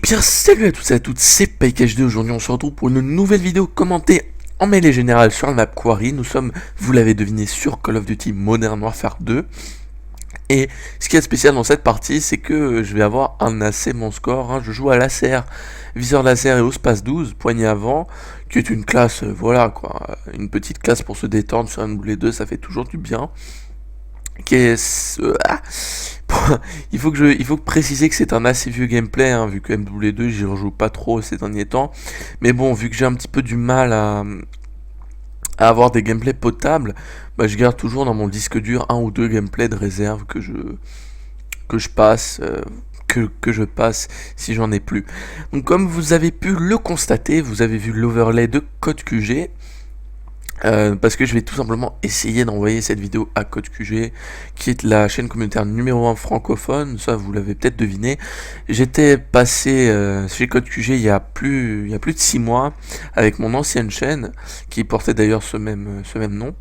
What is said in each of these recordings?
Bien salut à tous et à toutes, c'est PikeHD. Aujourd'hui on se retrouve pour une nouvelle vidéo commentée en mêlée générale sur la map Quarry. Nous sommes, vous l'avez deviné, sur Call of Duty Modern Warfare 2. Et ce qui est spécial dans cette partie, c'est que je vais avoir un assez bon score, hein. Je joue à laser, viseur laser et Ospace 12, poignée avant, qui est une classe, voilà quoi, une petite classe pour se détendre sur un boulet 2, ça fait toujours du bien. Qui est, il faut que préciser que c'est un assez vieux gameplay, hein, vu que MW2 j'y rejoue pas trop ces derniers temps. Mais bon, vu que j'ai un petit peu du mal à avoir des gameplays potables, bah, je garde toujours dans mon disque dur un ou deux gameplays de réserve que je passe. Que je passe si j'en ai plus. Donc comme vous avez pu le constater, vous avez vu l'overlay de Code QG. Parce que je vais tout simplement essayer d'envoyer cette vidéo à Code QG, qui est la chaîne communautaire numéro 1 francophone, ça vous l'avez peut-être deviné. J'étais passé chez Code QG il y a plus de 6 mois, avec mon ancienne chaîne, qui portait d'ailleurs ce même nom,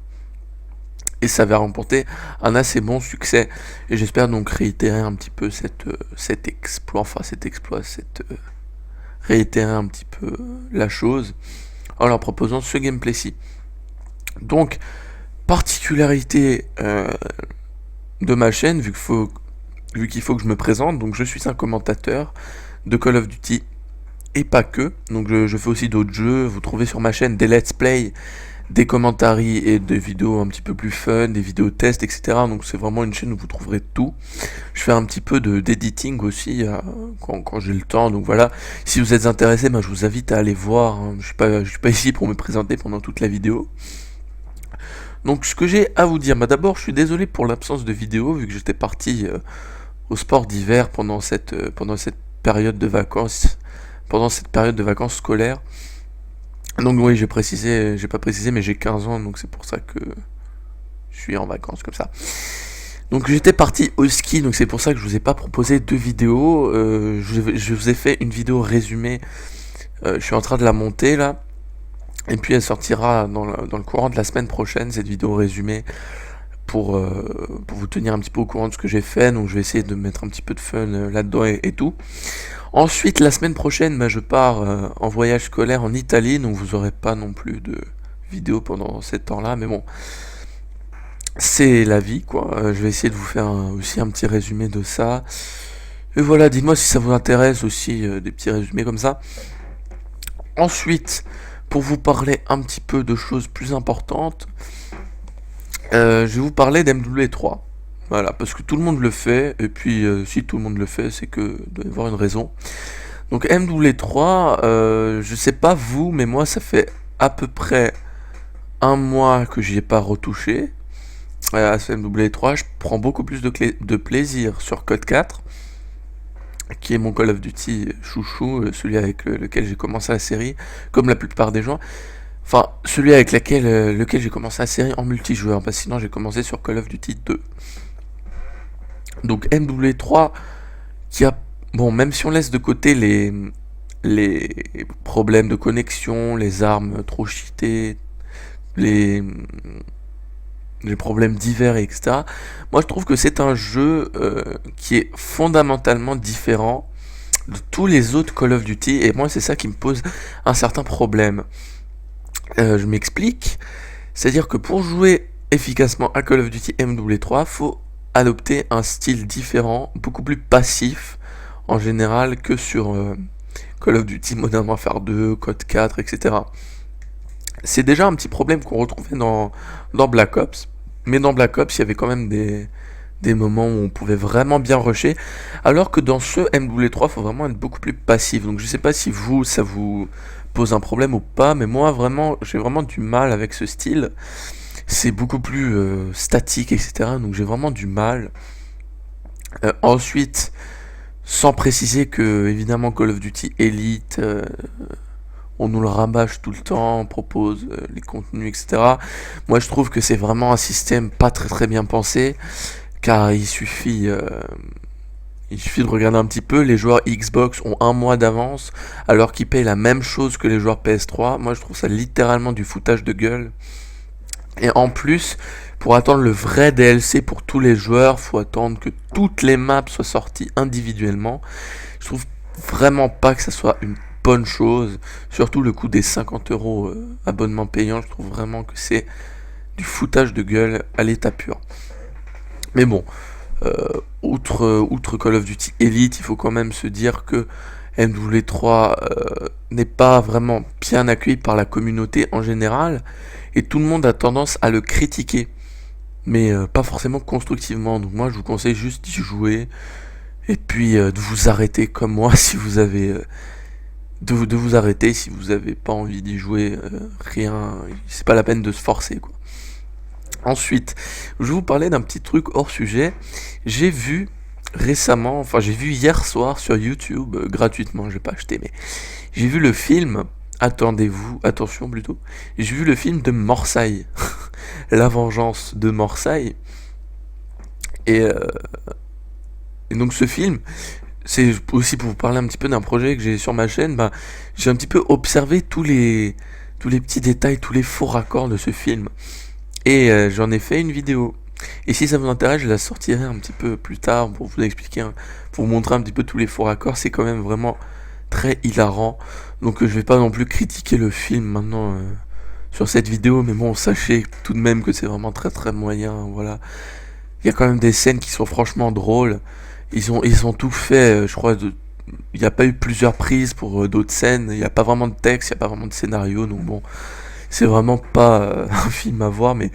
et ça avait remporté un assez bon succès, et j'espère donc réitérer un petit peu réitérer un petit peu la chose, en leur proposant ce gameplay-ci. Donc, particularité de ma chaîne, vu qu'il faut que je me présente, donc je suis un commentateur de Call of Duty et pas que. Donc je fais aussi d'autres jeux. Vous trouvez sur ma chaîne des let's play, des commentaries et des vidéos un petit peu plus fun, des vidéos tests, etc. Donc c'est vraiment une chaîne où vous trouverez tout. Je fais un petit peu d'editing aussi quand j'ai le temps. Donc voilà, si vous êtes intéressé, ben, je vous invite à aller voir, hein. Je suis pas ici pour me présenter pendant toute la vidéo. Donc ce que j'ai à vous dire, bah d'abord je suis désolé pour l'absence de vidéo vu que j'étais parti au sport d'hiver pendant cette période de vacances, scolaires. Donc oui, j'ai pas précisé, mais j'ai 15 ans, donc c'est pour ça que je suis en vacances comme ça. Donc j'étais parti au ski, donc c'est pour ça que je vous ai pas proposé de vidéo. Je vous ai fait une vidéo résumée. Je suis en train de la monter là. Et puis elle sortira dans le courant de la semaine prochaine, cette vidéo résumée, pour vous tenir un petit peu au courant de ce que j'ai fait. Donc je vais essayer de mettre un petit peu de fun là-dedans et tout. Ensuite, la semaine prochaine, bah, je pars en voyage scolaire en Italie, donc vous aurez pas non plus de vidéo pendant ces temps-là. Mais bon, c'est la vie, quoi. Je vais essayer de vous faire aussi un petit résumé de ça. Et voilà, dites-moi si ça vous intéresse aussi, des petits résumés comme ça. Ensuite, pour vous parler un petit peu de choses plus importantes, je vais vous parler d'MW3. Voilà, parce que tout le monde le fait, et puis si tout le monde le fait, c'est que doit y avoir une raison. Donc MW3, je sais pas vous, mais moi ça fait à peu près un mois que j'y ai pas retouché à ce MW3. Je prends beaucoup plus de plaisir sur Code 4, qui est mon Call of Duty chouchou, celui avec lequel j'ai commencé la série, comme la plupart des gens. Enfin, celui avec lequel j'ai commencé la série en multijoueur, parce que sinon j'ai commencé sur Call of Duty 2. Donc MW3, qui a... Bon, même si on laisse de côté les problèmes de connexion, les armes trop cheatées, les problèmes divers, etc. Moi, je trouve que c'est un jeu qui est fondamentalement différent de tous les autres Call of Duty, et moi, c'est ça qui me pose un certain problème. Je m'explique, c'est-à-dire que pour jouer efficacement à Call of Duty MW3, faut adopter un style différent, beaucoup plus passif en général que sur Call of Duty Modern Warfare 2, Code 4, etc. C'est déjà un petit problème qu'on retrouvait dans Black Ops, mais dans Black Ops il y avait quand même des moments où on pouvait vraiment bien rusher, alors que dans ce MW3 il faut vraiment être beaucoup plus passif. Donc je sais pas si ça vous pose un problème ou pas, mais moi vraiment j'ai vraiment du mal avec ce style. C'est beaucoup plus statique, etc. Donc j'ai vraiment du mal. Ensuite, sans préciser que évidemment Call of Duty Elite, on nous le rabâche tout le temps, on propose les contenus, etc. Moi je trouve que c'est vraiment un système pas très bien pensé, car il suffit de regarder un petit peu. Les joueurs Xbox ont un mois d'avance, alors qu'ils payent la même chose que les joueurs PS3. Moi je trouve ça littéralement du foutage de gueule. Et en plus, pour attendre le vrai DLC pour tous les joueurs, faut attendre que toutes les maps soient sorties individuellement. Je trouve vraiment pas que ça soit une bonne chose. Surtout le coût des 50 € abonnement payant, je trouve vraiment que c'est du foutage de gueule à l'état pur. Mais bon, outre Call of Duty Elite, il faut quand même se dire que MW3 n'est pas vraiment bien accueilli par la communauté en général, et tout le monde a tendance à le critiquer, mais pas forcément constructivement. Donc moi je vous conseille juste d'y jouer, et puis de vous arrêter comme moi si vous avez... de vous arrêter si vous avez pas envie d'y jouer, rien, c'est pas la peine de se forcer quoi. Ensuite, je vais vous parler d'un petit truc hors sujet. J'ai vu récemment, enfin j'ai vu hier soir sur YouTube, gratuitement, j'ai pas acheté, mais j'ai vu le film, attention plutôt, j'ai vu le film de Morsaille, La Vengeance de Morsaille, et, euh, et donc ce film, c'est aussi pour vous parler un petit peu d'un projet que j'ai sur ma chaîne, ben, j'ai un petit peu observé tous les petits détails, tous les faux raccords de ce film. Et j'en ai fait une vidéo. Et si ça vous intéresse, je la sortirai un petit peu plus tard pour vous expliquer, pour vous montrer un petit peu tous les faux raccords. C'est quand même vraiment très hilarant. Donc je vais pas non plus critiquer le film maintenant sur cette vidéo, mais bon, sachez tout de même que c'est vraiment très très moyen. Voilà. Il y a quand même des scènes qui sont franchement drôles. Ils ont tout fait, je crois. Il n'y a pas eu plusieurs prises pour d'autres scènes. Il n'y a pas vraiment de texte, il n'y a pas vraiment de scénario. Donc bon, c'est vraiment pas un film à voir, mais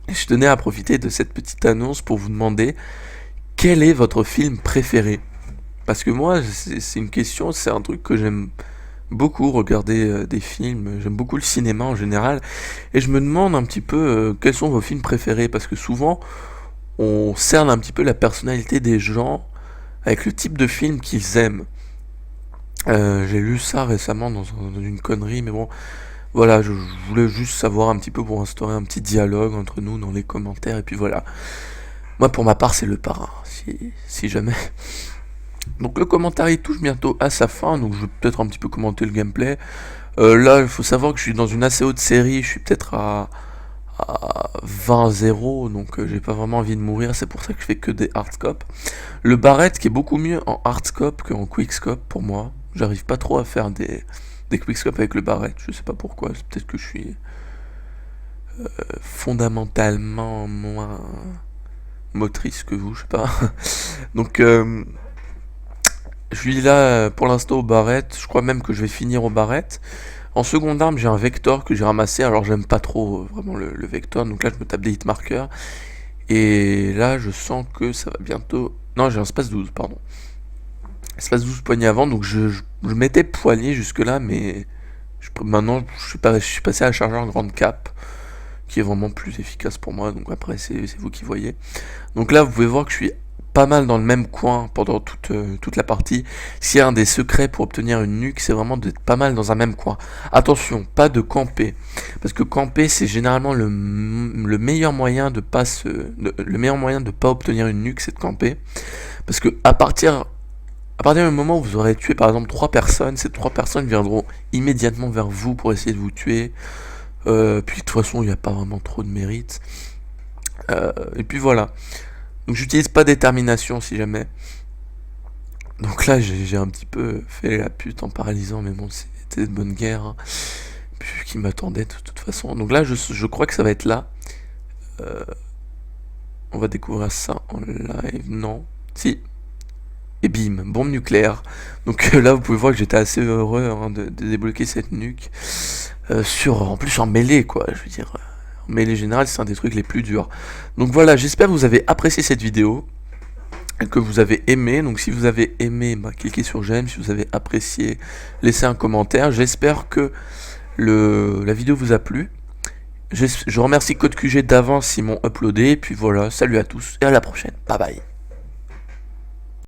je tenais à profiter de cette petite annonce pour vous demander quel est votre film préféré. Parce que moi, c'est une question, c'est un truc que j'aime beaucoup, regarder des films, j'aime beaucoup le cinéma en général, et je me demande un petit peu quels sont vos films préférés, parce que souvent, on cerne un petit peu la personnalité des gens avec le type de film qu'ils aiment. J'ai lu ça récemment dans une connerie, mais bon, voilà, je voulais juste savoir un petit peu pour instaurer un petit dialogue entre nous dans les commentaires, et puis voilà. Moi, pour ma part, c'est Le Parrain, si jamais. Donc le commentaire, il touche bientôt à sa fin, donc je vais peut-être un petit peu commenter le gameplay. Là, il faut savoir que je suis dans une assez haute série, je suis peut-être à 20-0, donc j'ai pas vraiment envie de mourir, c'est pour ça que je fais que des hardscopes. Le Barrett qui est beaucoup mieux en hardscope qu'en quickscope pour moi. J'arrive pas trop à faire des quickscopes avec le Barrett, je sais pas pourquoi, c'est peut-être que je suis fondamentalement moins motrice que vous, je sais pas. Donc je suis là pour l'instant au Barrett, je crois même que je vais finir au Barrett. En seconde arme, j'ai un Vector que j'ai ramassé, alors j'aime pas trop vraiment le Vector, donc là je me tape des hitmarkers. Et là je sens que ça va bientôt... Non, j'ai un Space 12, pardon. Space 12 poignée avant, donc je m'étais poigné jusque là, mais maintenant je suis passé à la chargeur grande cap, qui est vraiment plus efficace pour moi, donc après c'est vous qui voyez. Donc là vous pouvez voir que je suis pas mal dans le même coin pendant toute la partie. S'il y a un des secrets pour obtenir une nuque, c'est vraiment d'être pas mal dans un même coin. Attention, pas de camper, parce que camper c'est généralement le meilleur moyen de pas obtenir une nuque, c'est de camper, parce que à partir du moment où vous aurez tué par exemple 3 personnes, ces 3 personnes viendront immédiatement vers vous pour essayer de vous tuer. Puis de toute façon il n'y a pas vraiment trop de mérite. Et puis voilà. Donc j'utilise pas détermination si jamais. Donc là j'ai un petit peu fait la pute en paralysant, mais bon c'était de bonne guerre, hein. Puis qui m'attendait de toute façon. Donc là je crois que ça va être là. On va découvrir ça en live. Non. Si. Et bim, bombe nucléaire. Donc là vous pouvez voir que j'étais assez heureux de débloquer cette nuque. En plus en mêlée quoi, je veux dire. En mêlée générale c'est un des trucs les plus durs. Donc voilà, j'espère que vous avez apprécié cette vidéo, que vous avez aimé. Donc si vous avez aimé, cliquez sur j'aime. Si vous avez apprécié, laissez un commentaire. J'espère que la vidéo vous a plu. Je remercie Code QG d'avance s'ils m'ont uploadé. Et puis voilà, salut à tous et à la prochaine. Bye bye.